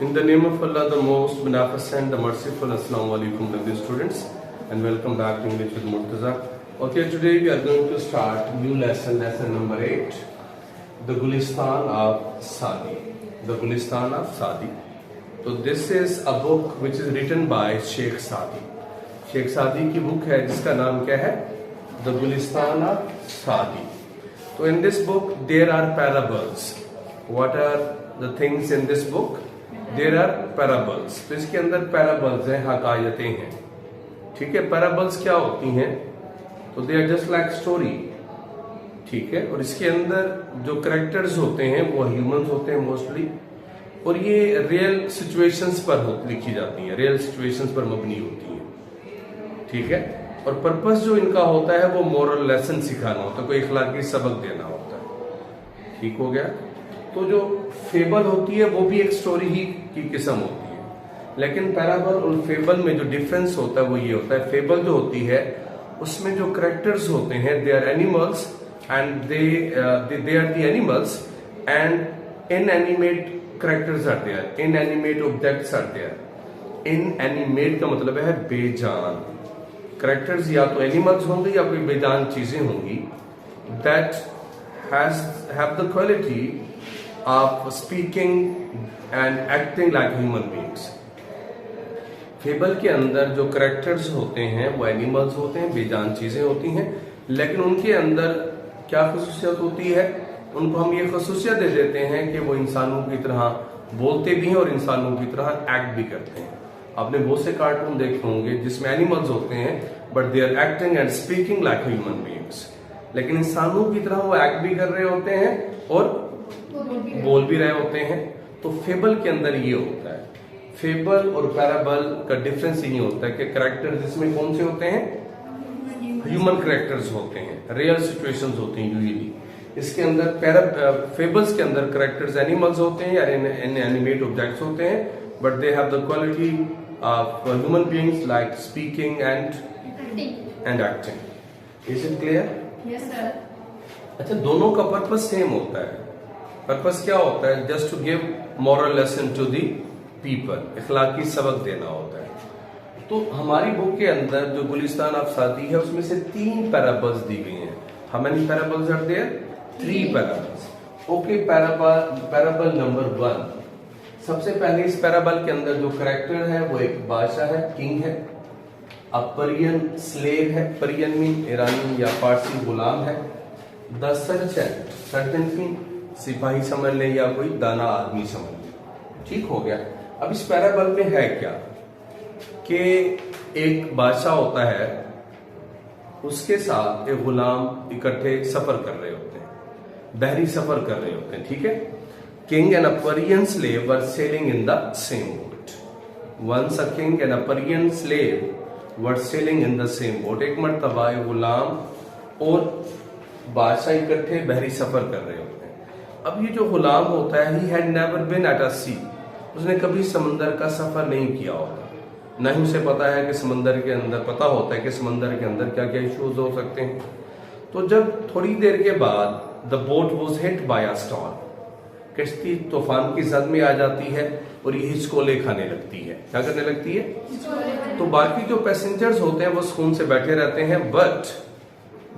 In the name of Allah, the most beneficent, the merciful, Assalamu alaikum, lovely students, and welcome back to English with Murtaza. Okay, today we are going to start new lesson number 8, the Gulistan of Sadi. The Gulistan of Sadi. So this is a book which is written by Sheikh Sadi. Sheikh Sadi की book है जिसका नाम क्या है? The Gulistan of Sadi. So in this book there are parables. What are the things in this book? There are parables. तो इसके अंदर parables हैं, हकायतें हैं. ठीक है, parables क्या होती हैं? तो they are just like story. ठीक है, और इसके अंदर जो characters होते हैं वो humans होते हैं mostly, और ये real situations पर लिखी जाती हैं, real situations पर मबनी होती हैं. ठीक है, और पर्पस जो इनका होता है वो moral lesson सिखाना होता है, कोई इखलाकी सबक देना होता है. ठीक हो गया. तो जो फेबल होती है वो भी एक स्टोरी ही की किस्म होती है, लेकिन पैराबल और फेबल में जो डिफरेंस होता है वो ये होता है, फेबल जो होती है उसमें जो करेक्टर्स होते हैं they are animals and they are the animals and inanimate characters are there, inanimate objects are there. Inanimate का मतलब है बेजान. करेक्टर्स या तो एनिमल्स होंगे या कोई बेजान चीजें होंगी that have the quality of speaking and acting like human beings. Fable के अंदर जो करेक्टर्स होते हैं वो एनिमल्स होते हैं, बेजान चीजें होती हैं, लेकिन उनके अंदर क्या खसूसियत होती है? उनको हम ये खसूसियत दे देते हैं कि वो इंसानों की तरह बोलते भी हैं और इंसानों की तरह एक्ट भी करते हैं. आपने बहुत से कार्टून देखे होंगे जिसमें एनिमल्स होते हैं but they are acting and speaking like human beings, लेकिन इंसानों की तरह वो एक्ट भी कर रहे होते हैं और बोल भी रहे होते हैं. तो फेबल के अंदर ये होता है. फेबल और पैराबल का डिफरेंस ये होता है कि करेक्टर्स इसमें कौन से होते हैं? ह्यूमन करेक्टर्स होते हैं, रियल सिचुएशंस होते हैं यूजुअली. इसके अंदर फेबल्स के अंदर करेक्टर्स एनिमल्स होते हैं या एनिमेट ऑब्जेक्ट्स होते हैं, but they have the quality of human beings like speaking and acting. Is it clear? Yes, sir. अच्छा, दोनों का पर्पस सेम होता है. पर्पस क्या होता है? Just to give moral lesson to the people, इखलाकी सबक देना होता है. तो हमारी बुक के अंदर जो गुलिस्तान ऑफ सादी है उसमें से 3 पैराबल्स दी गई हैं. How many parables are there? 3 parables. Okay, parable number 1. सबसे पहले इस पैराबल के अंदर जो कैरेक्टर है वो एक बादशाह है, किंग है. अब परियन स्लेव है, परियन मीन ईरानी या फारसी गुलाम है. द सर्जेंट, सर्जेंट मीन सिपाही समझ ले या कोई दाना आदमी समझ ले. ठीक हो गया. अब इस पैराबल में है क्या कि एक बादशाह होता है, उसके साथ एक गुलाम इकट्ठे सफर कर रहे होते हैं, बहरी सफर कर रहे होते हैं. ठीक है. किंग एंड अ परियन slave were selling in the same boat. Once a king and अ परियन slave were selling in the same boat. एक मर्तबा गुलाम और बादशाह इकट्ठे बहरी सफर कर रहे होते हैं. अब ये जो गुलाम होता है, he had never been at a सी, उसने कभी समंदर का सफर नहीं किया होता, न ही उसे पता है कि समंदर के अंदर, पता होता है कि समंदर के अंदर क्या क्या इश्यूज हो सकते हैं. तो जब थोड़ी देर के बाद the boat was hit by a storm, कश्ती तूफान की जद में आ जाती है और ये हिचकोले खाने लगती है. क्या करने लगती है? तो बाकी जो पैसेंजर्स होते हैं वो सुकून से बैठे रहते हैं, but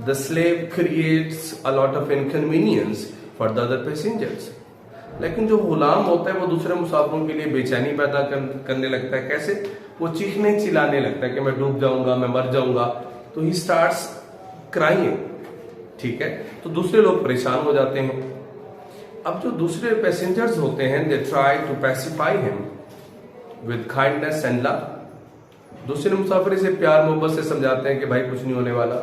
the slave creates a lot of inconvenience for the other passengers. लेकिन जो गुलाम होता है वो दूसरे मुसाफिरों के लिए बेचैनी पैदा करने लगता है. कैसे? वो चीखने चिल्लाने लगता है कि मैं डूब जाऊंगा, मैं मर जाऊंगा. तो ही स्टार्ट्स क्राइंग. ठीक है. तो दूसरे लोग परेशान हो जाते हैं. अब जो दूसरे पैसेंजर्स होते हैं they try to pacify him with kindness and love. दूसरे मुसाफिर इसे प्यार मोहब्बत से समझाते हैं कि भाई कुछ नहीं होने वाला,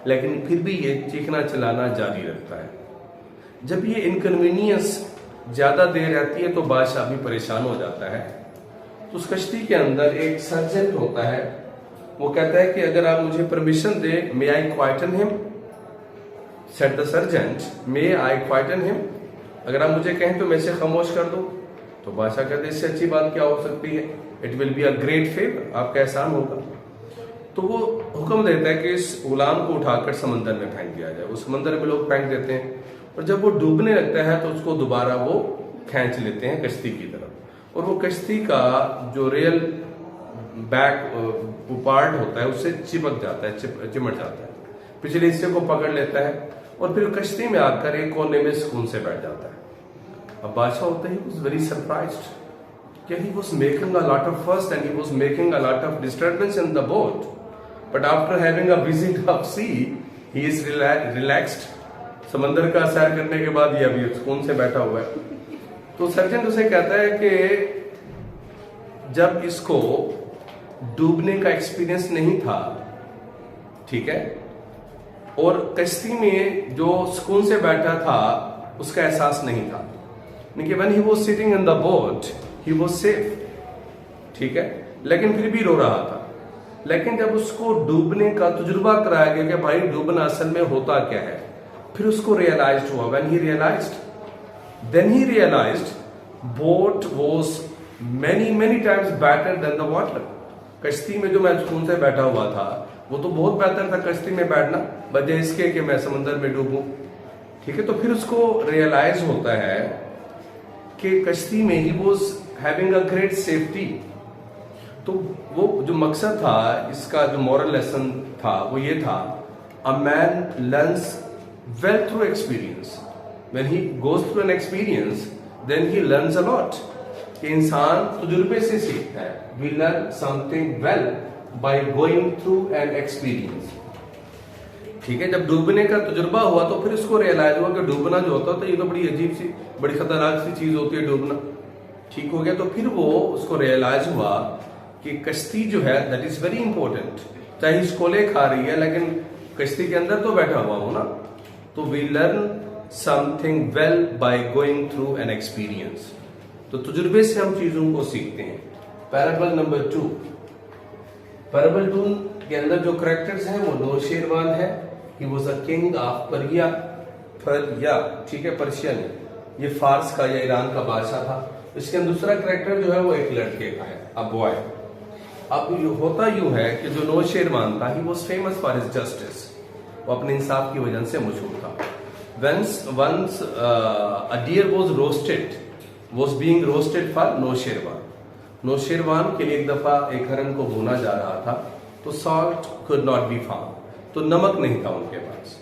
लेकिन फिर भी ये चीखना चिल्लाना जारी रखता है. जब ये इनकन्वीनियंस ज्यादा देर रहती है तो बादशाह भी परेशान हो जाता है. तो उस कश्ती के अंदर एक सर्जेंट होता है, वो कहता है कि अगर आप मुझे permission they, may I quieten him. Said the sergeant, may I quieten him, अगर आप मुझे कहें तो मैं इसे खामोश कर दूं. तो बादशाह कहते इससे अच्छी बात क्या हो सकती है? It will be a great favour, आपका एहसान होगा. तो वो हुक्म देता है कि इस गुलाम को उठाकर समंदर में फेंक दिया जाए. उस समंदर में लोग फेंक देते हैं और जब वो डूबने लगता है तो उसको दोबारा वो खींच लेते हैं कश्ती की तरफ. और वो कश्ती का जो रियल बैक पार्ट होता है उससे चिपक जाता है, चिमट जाता है, पिछले हिस्से को पकड़ लेता है और फिर कश्ती में आकर एक कोने में सुकून से बैठ जाता है। अब बादशाह होता है, he was very surprised कि he was making a lot of fuss and he was making a lot of disturbance in the boat, but after having a visit of sea he is relaxed। समंदर का सैर करने के बाद ये अभी सुकून से बैठा हुआ है। तो सर्जन उसे कहता है कि जब इसको डूबने का एक्सपीरियंस नहीं था, ठीक है, और कश्ती में जो सुकून से बैठा था उसका एहसास नहीं था, when he was sitting in the boat he was safe, ठीक है, लेकिन फिर भी रो रहा था। लेकिन जब उसको डूबने का तजुर्बा कराया गया कि भाई डूबना असल में होता क्या है, फिर उसको रियलाइज हुआ। When he realized then he realized boat was many times better than the water। कश्ती में जो मैं सुकून से बैठा हुआ था वो तो बहुत बेहतर था कश्ती में बैठना, बजाय इसके कि मैं समंदर में डूबूं, ठीक है। तो फिर उसको रियलाइज होता है कि कश्ती में he was having a great safety. तो वो जो मकसद था इसका, जो मॉरल लेसन था वो ये था, a man learns well through experience, when he goes through an experience then he learns a lot. कि इंसान तजुर्बे से सीखता है। We learn something well by going through an experience, ठीक है। जब डूबने का तजुर्बा हुआ तो फिर उसको रियलाइज हुआ कि डूबना जो होता है ये तो बड़ी अजीब सी, बड़ी खतरनाक सी चीज होती है डूबना, ठीक हो गया। तो फिर वो उसको रियलाइज हुआ कि कश्ती जो है दैट इज वेरी इंपॉर्टेंट, चाहे इसकोले खा रही है लेकिन कश्ती के अंदर तो बैठा हुआ हूं ना। तो we learn something well by going through an experience. तो तजुर्बे से हम चीजों को सीखते हैं। पैराबल नंबर 2, पैराबल 2 के अंदर जो करेक्टर्स हैं वो नौशेरवान है, he was a king of Persia, ठीक है, पर्शियन, ये फारस का या ईरान का बादशाह था। इसके अंदर दूसरा करेक्टर जो है वो एक लड़के का है, अ बॉय। अब होता यूं है कि जो नौशेरवान था, he was famous for his justice, वो अपने इंसाफ की वजह से मशहूर था। Once a deer was being roasted for Nausherwan. Nausherwan के लिए एक दफा एक हरन को भूना जा रहा था, तो salt could not be found, तो नमक नहीं था उनके पास,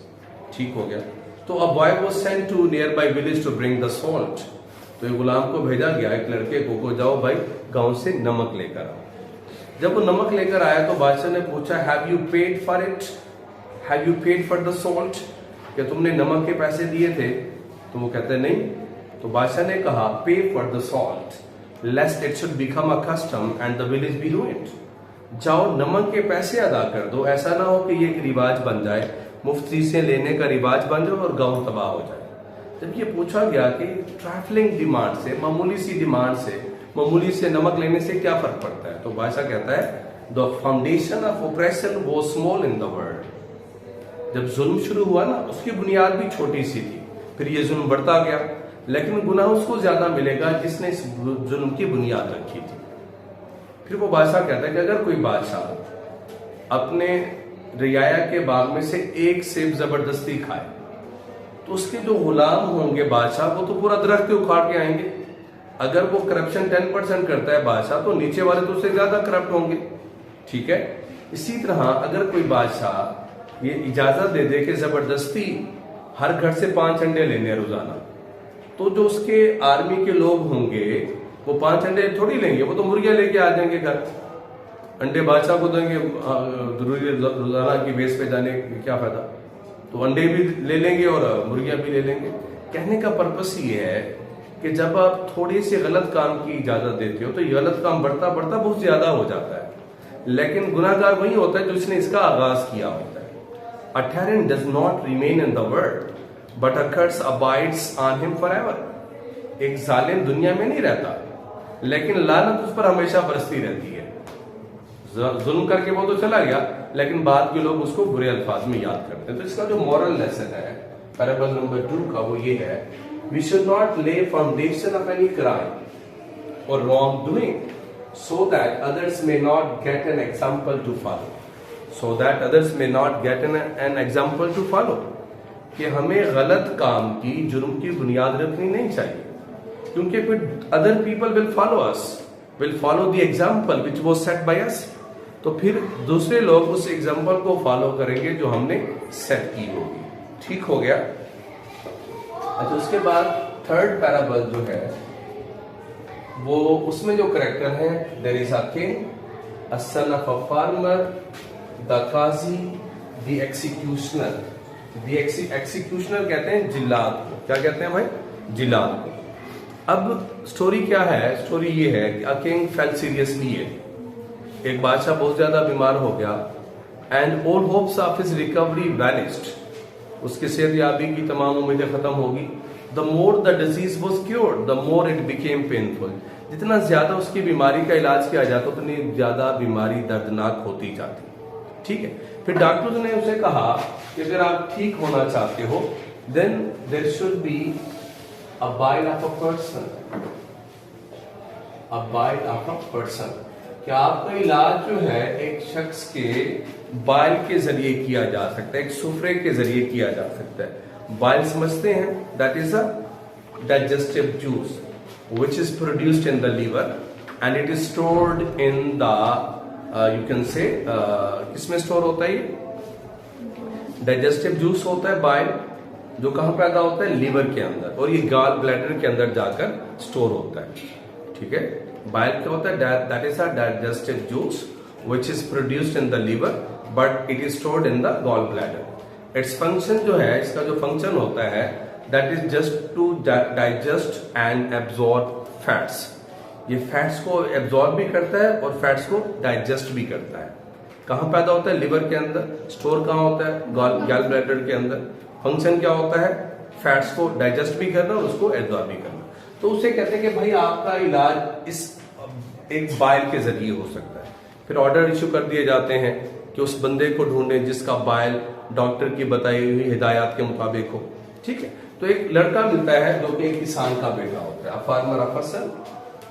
ठीक हो गया। तो a boy was sent to nearby village to bring the salt। तो एक गुलाम को भेजा गया एक लड़के को जाओ भाई गांव से नमक लेकर आओ। जब वो नमक लेकर आया तो बादशाह ने पूछा, have you paid for it, have you paid for the salt, क्या तुमने नमक के पैसे दिए थे? तो वो कहते नहीं। तो बादशाह ने कहा, पे for the salt लेस्ट it should become a custom and the village B ruined. जाओ नमक के पैसे अदा कर दो, ऐसा ना हो कि ये एक रिवाज बन जाए, मुफ्ती से लेने का रिवाज बन जाए और गांव तबाह हो जाए। जब ये पूछा गया कि ट्रैवलिंग डिमांड से, मामूली सी डिमांड से, मामूली से नमक लेने से क्या फर्क पड़ता है, तो बादशाह कहता है, the foundation of operation was small in the world. जब जुल्म शुरू हुआ ना उसकी बुनियाद भी छोटी सी थी, फिर ये जुल्म बढ़ता गया, लेकिन गुनाह उसको ज्यादा मिलेगा जिसने इस जुल्म की बुनियाद रखी थी। फिर वो बादशाह कहता है कि अगर कोई बादशाह अपने रियाया के बाग में से एक सेब जबरदस्ती खाए तो उसके जो गुलाम होंगे बादशाह वो तो पूरा दरख्त उखाड़ के आएंगे। अगर वो करप्शन 10% करता है बादशाह तो नीचे वाले तो उससे ज्यादा करप्ट होंगे, ठीक है। इसी तरह अगर कोई बादशाह ये इजाजत दे दे कि जबरदस्ती हर घर से 5 अंडे लेने रोजाना, तो जो उसके आर्मी के लोग होंगे वो 5 अंडे थोड़ी लेंगे, वो तो मुर्गियां लेके आ जाएंगे घर। अंडे बादशाह को देंगे रोजाना की बेस पे जाने क्या फायदा, तो अंडे भी ले लेंगे और मुर्गियां भी ले लेंगे। कहने का पर्पस ये है कि जब आप थोड़ी सी गलत काम की इजाजत देते हो तो ये गलत काम बढ़ता बढ़ता बहुत ज्यादा हो जाता है, लेकिन गुनाहगार वही होता है जो इसने इसका आगाज किया होता है। A tyrant does not remain in the world, but a curse abides on him forever। एक जालिम दुनिया में नहीं रहता, लेकिन लानत उस पर हमेशा बरसती रहती है। जुल्म करके वो तो चला गया, लेकिन बाद के लोग उसको बुरे अल्फाज में याद करते हैं। तो इसका जो मॉरल लेसन है पैराबल नंबर 2 का वो ये है, वी शुड नॉट ले फाउंडेशन ऑफ एनी क्राइम और wrong doing so that others may not get an example to follow, so that others may not get an example to follow। कि हमें गलत काम की, जुर्म की बुनियाद रखनी नहीं चाहिए, क्योंकि फिर other people will follow us, will follow the example which was set by us. तो फिर दूसरे लोग उस एग्जाम्पल को फॉलो करेंगे जो हमने सेट की होगी। ठीक हो गया। अच्छा, उसके बाद थर्ड पैराबल जो है वो, उसमें जो करेक्टर है, there is a king, a son of a farmer, the Qazi, the executioner. The executioner कहते हैं जिल्लाद को। क्या कहते हैं भाई? जिल्लाद को। अब स्टोरी क्या है? स्टोरी ये है कि a king fell seriously ill, एक बादशाह बहुत ज्यादा बीमार हो गया, and all hopes of his recovery vanished, उसकी सेहतयाबी की तमाम उम्मीदें खत्म होगी। The more the disease was cured the more it became painful, जितना ज्यादा उसकी बीमारी का इलाज किया जाता उतनी ज्यादा बीमारी दर्दनाक होती जाती। ठीक है। फिर डॉक्टर्स ने उसे कहा कि अगर आप ठीक होना चाहते हो then there should be a bite of a person, a bite of a person, कि आपका इलाज जो है एक शख्स के बाइल के जरिए किया जा सकता है, एक सुफरे के जरिए किया जा सकता है। बाइल समझते हैं? That is a digestive juice which is produced in the liver and it is stored in the you can say किसमें स्टोर होता है? ये डाइजेस्टिव जूस होता है बाइल, जो कहां पैदा होता है? लीवर के अंदर, और ये गॉल ब्लैडर के अंदर जाकर स्टोर होता है। ठीक है। बाइल क्या होता है? That is a digestive juice which is produced in the liver but it is stored in the gall bladder. Its function जो है, इसका जो फंक्शन होता है, that is just to digest and absorb fats. ये फैट्स को absorb भी करता है और फैट्स को डाइजेस्ट भी करता है। कहाँ पैदा होता है? लिवर के अंदर। स्टोर कहाँ होता है? गॉल ब्लैडर के अंदर। फंक्शन क्या होता है? फैट्स को डाइजेस्ट भी करना और उसको एब्जॉर्ब भी करना। तो उसे कहते हैं कि भाई आपका इलाज इस एक बाइल के जरिए हो सकता है। फिर ऑर्डर इशू कर दिए जाते हैं कि उस बंदे को ढूंढे जिसका बाइल डॉक्टर की बताई हुई हिदायत के मुताबिक हो। ठीक है। तो एक लड़का मिलता है जो कि एक किसान का बेटा होता है, फार्मर ऑफ अ सन।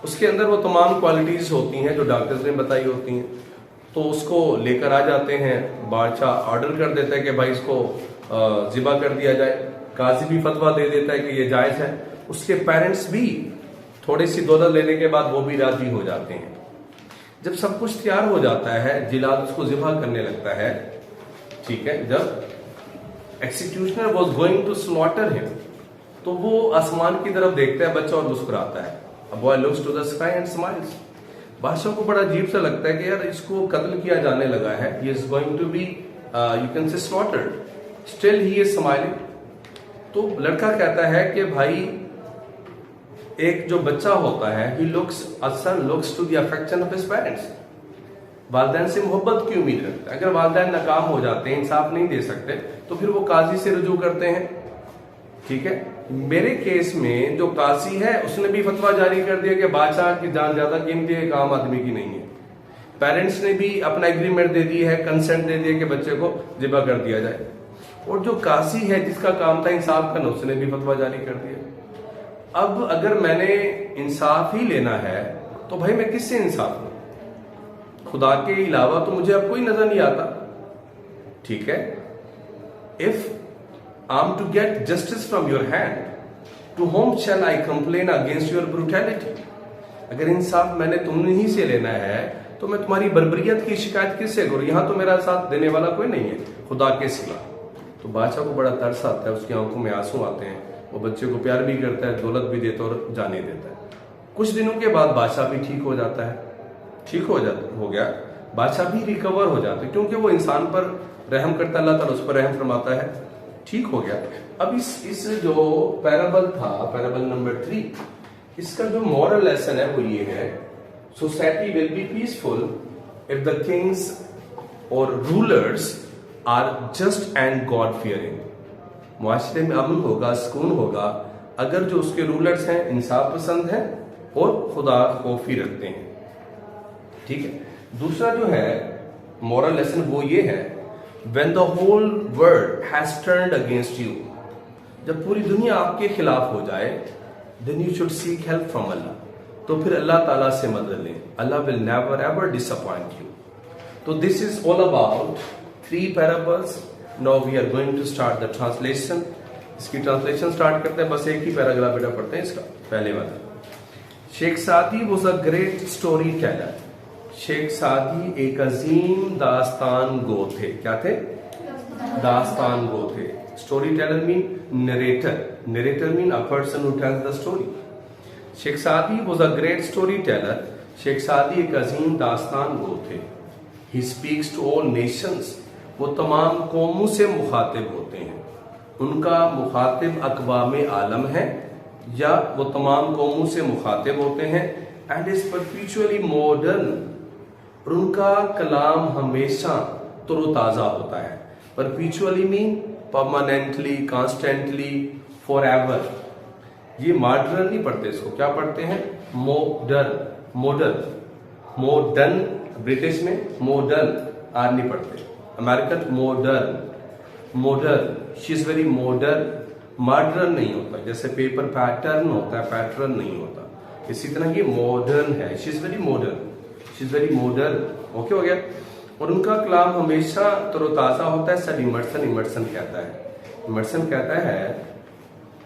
उसके अंदर वो तमाम क्वालिटीज होती हैं जो डॉक्टर्स ने बताई होती हैं। तो उसको लेकर आ जाते हैं, बादशाह ऑर्डर कर देता है कि भाई इसको जिबा कर दिया जाए। काजी भी फतवा दे देता है कि ये जायज है। उसके पेरेंट्स भी थोड़ी सी दौलत लेने के बाद वो भी राजी हो जाते हैं। जब सब कुछ तैयार हो जाता है, जिलाद उसको जिबा करने लगता है। ठीक है। जब executioner was going to slaughter him, तो वो आसमान की तरफ देखता है बच्चा और मुस्कुराता है। A boy looks to the sky and smiles. बादशाह को बड़ा अजीब सा लगता है कि यार इसको कत्ल किया जाने लगा है, he is going to be you can say slaughtered. Still he is smiling. तो लड़का कहता है कि भाई एक जो बच्चा होता है, he looks, a son looks to the affection of his parents. वालिदैन से मोहब्बत की उम्मीद रखता है। अगर वालिदैन नाकाम हो जाते हैं, इंसाफ नहीं दे सकते, तो फिर वो काजी से रुजू करते हैं। ठीक है। मेरे केस में जो काजी है उसने भी फतवा जारी कर दिया कि बादशाह की जान ज्यादा कीमती है, एक आम आदमी की नहीं है। पेरेंट्स ने भी अपना एग्रीमेंट दे दी है, कंसेंट दे दिया कि बच्चे को जिबा कर दिया जाए। और जो काजी है जिसका काम था इंसाफ करना, उसने भी फतवा जारी कर दिया। अब अगर मैंने इंसाफ ही लेना है तो भाई मैं किससे इंसाफ लूं? खुदा के अलावा तो मुझे अब कोई नजर नहीं आता। ठीक है। If I am to get justice from your hand, to whom shall I complain against your brutality? अगर इंसाफ मैंने तुमने ही से लेना है तो मैं तुम्हारी बर्बरियत की शिकायत किससे करूं? यहां तो मेरा साथ देने वाला कोई नहीं है खुदा के सिवा। तो बादशाह को बड़ा तरस आता है, उसकी आंखों में आंसू आते हैं। वो बच्चे को प्यार भी करता है, दौलत भी देता है और जाने देता है। कुछ दिनों के बाद बादशाह भी ठीक हो जाता है। ठीक हो गया, बादशाह भी रिकवर हो जाता है, क्योंकि वो इंसान पर रहम करता है, अल्लाह ताला उस पर रहम फरमाता है। ठीक हो गया। अब इस जो पैराबल था, पैराबल नंबर 3, इसका जो मॉरल लेसन है वो ये है, society will be peaceful if the Kings और rulers are just and God fearing. मुआशरे में अमन होगा, सुकून होगा अगर जो उसके रूलर्स हैं इंसाफ पसंद हैं और खुदा खौफी रखते हैं। ठीक है। दूसरा जो है मॉरल लेसन वो ये है, when the whole world has turned against you, जब पूरी दुनिया आपके खिलाफ हो जाए, then you should seek help from Allah, तो फिर अल्लाह ताला से मदद लें। Allah will never ever disappoint you. तो this is all about 3 parables. Now we are going to start the translation. इसकी ट्रांसलेशन स्टार्ट करते हैं। बस एक ही पैराग्राफ बेटा पढ़ते हैं इसका, पहले वाला। Sheikh Saadi was a great story teller. Sheikh Saadi एक अजीम दास्तान गो थे। क्या थे? दास्तान गो थे। Story teller mean narrator. Narrator mean a person who tells the story. Sheikh Saadi was a great story teller. Sheikh Saadi एक अजीम दास्तान गो थे। He speaks to all Nations. वो तमाम कौमों से मुखातिब होते हैं। उनका मुखातिब अक़वाम आलम है या वो तमाम कौमों से मुखातिब होते हैं। And is perpetually modern. और उनका कलाम हमेशा तरोताज़ा होता है। Perpetually mean permanently, constantly, forever. ये मॉडर्न नहीं पढ़ते, इसको क्या पढ़ते हैं? मॉडर्न। मॉडर्न मॉडर्न ब्रिटिश में मॉडर्न आर नहीं पढ़ते, American modern. Modern, she is very modern. Modern नहीं होता, जैसे पेपर पैटर्न होता है, पैटर्न नहीं होता। इसी तरह ये मॉडर्न है, she is very modern, she is very modern. Okay हो गया। और उनका कलाम हमेशा तरोताज़ा होता है। सर इमर्सन कहता है, इमर्सन कहता है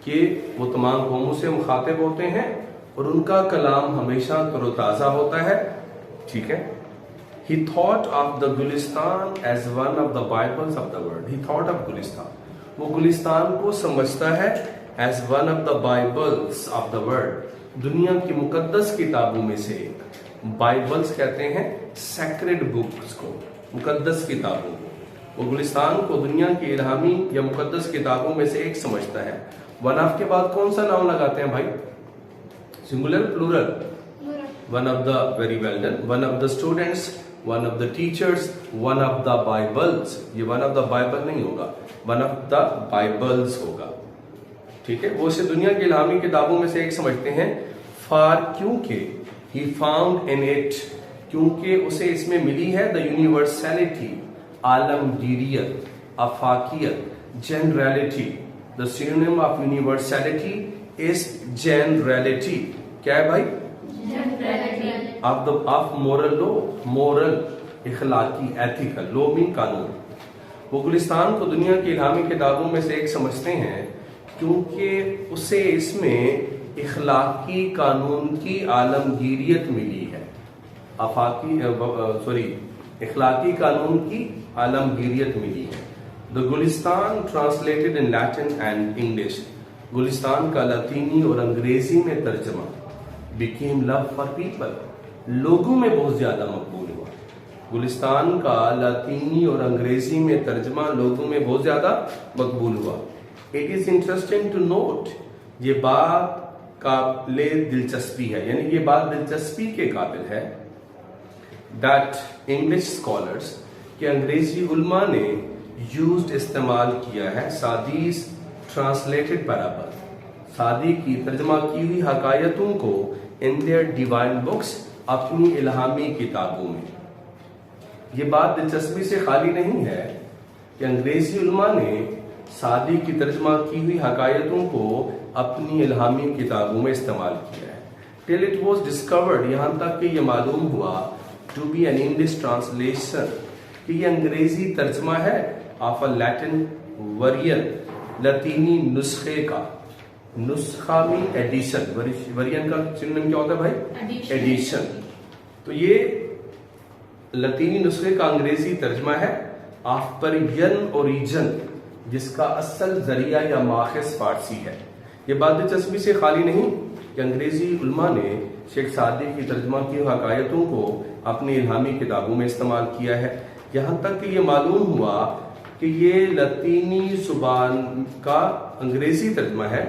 कि वो तमाम कौमों से मुखातिब होते हैं और उनका कलाम हमेशा तरोताज़ा होता है। ठीक है। He thought of the Gulistan as one of the Bibles of the world. He thought of Gulistan, वो गुलिस्तान को समझता है as one of the Bibles of the world, दुनिया की मुकद्दस किताबों में से एक। बाइबल्स कहते हैं सैक्रेड बुक्स को, मुकद्दस किताबों को। वो गुलिस्तान को दुनिया की इल्हामी या मुकद्दस किताबों में से एक समझता है। वन ऑफ के बाद कौन सा नाउन लगाते हैं भाई? Singular, plural? One of the, very well done. One of the students, one of the teachers, one of the Bibles. ये वन ऑफ द बाइबल नहीं होगा, वन ऑफ द बाइबल्स होगा। ठीक है। वो इसे दुनिया की इल्हामी किताबों में से एक समझते हैं। फॉर, क्योंकि, ही फाउंड इन इट, क्योंकि उसे इसमें मिली है the universality, आलमगीरियत, आफाकियत, generality. The synonym of universality is generality. क्या है भाई? Of moral law, moral, इखलाकी, ethical. Law mean कानून। वो गुलिस्तान को दुनिया की इल्हामी किताबों में से एक समझते हैं क्योंकि उसे इसमें इखलाकी कानून की आलमगीरियत मिली है। इखलाकी कानून की आलमगीरियत मिली है। The Gulistan translated in Latin and English, Gulistan का लतीनी और अंग्रेजी में तर्जमा बिकेम लव फॉर पीपल, लोगों में बहुत ज्यादा मकबूल हुआ। गुलिस्तान का लतीनी और अंग्रेजी में तर्जमा लोगों में बहुत ज्यादा मकबूल हुआ। It is interesting to note, ये बात काबिले दिलचस्पी है, यानी ये बात दिलचस्पी के काबिल है, दैट इंग्लिश स्कॉलर्स, के अंग्रेजी उल्मा ने यूज्ड, इस्तेमाल किया है, सादीज ट्रांसलेटेड पैराबल, सादी की तर्जमा की हुई हकायतों को इन देयर डिवाइन बुक्स, अपनी इल्हामी किताबों में। ये बात दिलचस्पी से खाली नहीं है कि अंग्रेजी उल्मा ने सादी की तर्जमा की हुई हकायतों को अपनी इल्हामी किताबों में इस्तेमाल किया है। टिल इट वॉज डिस्कवर्ड, यहाँ तक कि ये मालूम हुआ, to be an English translation, कि ये अंग्रेजी तर्जमा है ऑफ अ लैटिन वरियन, लतीनी नुस्खे का। नुस्खा मीन एडिशन, वरियन का सिनोनिम क्या होता है भाई? एडिशन। तो ये लतीनी नुस्खे का अंग्रेजी तर्जमा है ऑफ परियन ओरिजिन, जिसका असल जरिया या माखिज फारसी है। ये बात दिलचस्पी से खाली नहीं कि अंग्रेजी उल्मा ने शेख सादी की तर्जमा की हकायतों को अपनी इल्हामी किताबों में इस्तेमाल किया है। यहाँ तक कि ये मालूम हुआ कि ये लतीनी जुबान का अंग्रेजी तर्जमा है,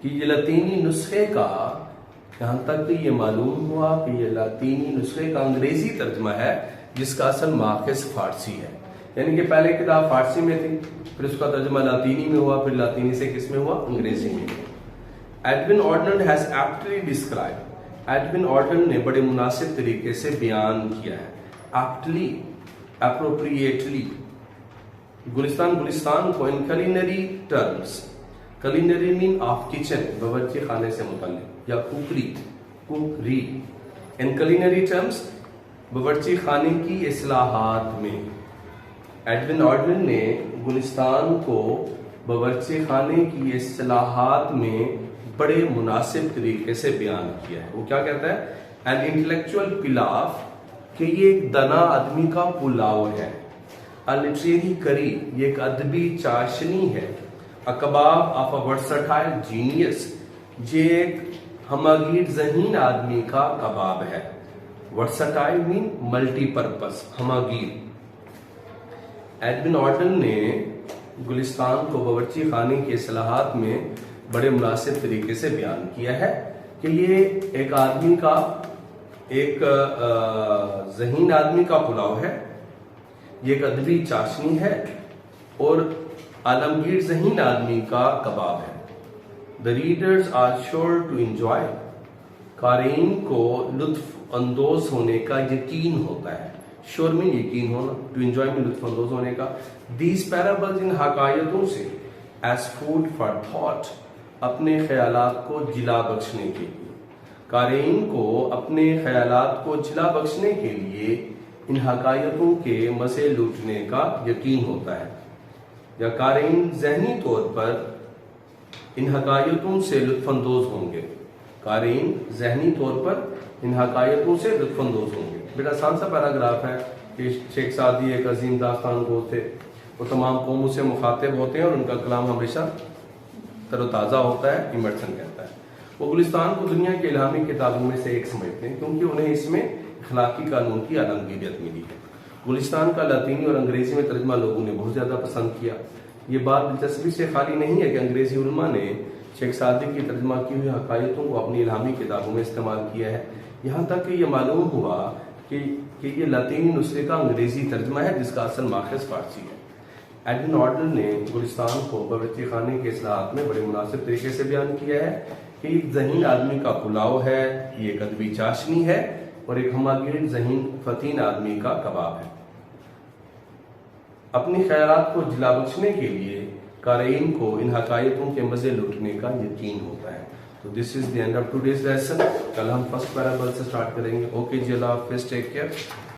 कि ये लतीनी नुस्खे का, यहाँ तक कि ये मालूम हुआ कि ये लतीनी नुस्खे का अंग्रेजी तर्जमा है जिसका असल माखिज फारसी है। यानी कि पहले किताब फारसी में थी, फिर उसका तर्जमा लातीनी में हुआ, फिर लातीनी से किस में हुआ? अंग्रेजी में। एडविन ऑर्डन हैज एप्टली डिस्क्राइब, एडविन ऑर्डन ने बड़े मुनासिब तरीके से बयान किया है, एप्टली, एप्रोप्रिएटली, गुलिस्तान को इन culinary terms, culinary mean of kitchen, बावर्ची खाने से मुताल्लिक, या कुकरी, इन कलिनरी टर्म्स, बावर्ची खाने की इस्लाहात में। एडविन ऑर्डन ने गुलिस्तान को बावर्ची खाने की इस्लाहात में बड़े मुनासिब तरीके से बयान किया है। वो क्या कहता है? एन इंटेलेक्चुअल पिलाफ, कि ये एक दना आदमी का पुलाव है। अ लिटरेरी करी, ये एक अदबी चाशनी है। अ कबाब ऑफ अ वर्सटाइल जीनियस, ये एक हमगीर ज़हीन आदमी का कबाब है। Versatile mean multipurpose, हमगीर। एडविन ऑर्डन ने गुलिस्तान को बावर्ची खाने की इस्लाहात में बड़े मुनासिब तरीके से बयान किया है कि ये एक आदमी का, एक ज़हीन आदमी का पुलाव है, ये एक अदबी चाशनी है और आलमगीर ज़हीन आदमी का कबाब है। The readers are sure to enjoy, कारीन को लुत्फ अंदोज होने का यकीन होता है। श्योर मीन यकीन होना, टू एंजॉय में लुत्फ अंदोज होने का। दीज पैराबल्स, इन हकायतों से, एज फूड फॉर थॉट, अपने ख्यालात को जिला बख्शने के लिए, कारीन को अपने ख्यालात को जिला बख्शने के लिए इन हकायतों के मजे लूटने का यकीन होता है। या कारीन ज़हनी तौर पर इन हकायतों से लुत्फानंदोज होंगे। कारीन ज़हनी तौर पर इन हकायतों से लुत्फानंदोज होंगे। बेटा आसान सा पैराग्राफ है कि शेख सादी एक अजीम दास्तान गो थे, वो तमाम कौमों से मुखातिब होते हैं और उनका कलाम हमेशा तरोताज़ा होता है। इमर्सन कहता है वो गुलिस्तान को दुनिया की इल्हामी किताबों में से एक समझते हैं क्योंकि उन्हें इसमें अखलाकी कानून की आलमगीरियत मिली है। गुलिस्तान का लातीनी और अंग्रेजी में तर्जमा लोगों ने बहुत ज़्यादा पसंद किया। ये बात दिलचस्पी से खाली नहीं है कि अंग्रेजी उलमा ने शेख सादी की तर्जमा की हुई हकायतों को अपनी इल्हामी किताबों में इस्तेमाल किया है। यहाँ तक कि यह मालूम हुआ कि ये लातीनी नुस्खे का अंग्रेजी तर्जमा है जिसका असल माखज़ फारसी है। एडविन ऑर्डन ने गुलिस्तान को बावर्ची खाने के इस्लाहात में बड़े मुनासिब तरीके से बयान किया है कि एक ज़हीन आदमी का पुलाव है, ये एक अदबी चाशनी है और एक हमगीर ज़हीन फतीन आदमी का कबाब है। अपनी ख्यालात को जिला बख्शने के लिए कारीन को इन हकायतों के मजे लूटने का यकीन होता है। तो this is the end of today's lesson. कल हम फर्स्ट पैराबल से स्टार्ट करेंगे। ओके जी, अल्लाह हाफिज़, टेक केयर।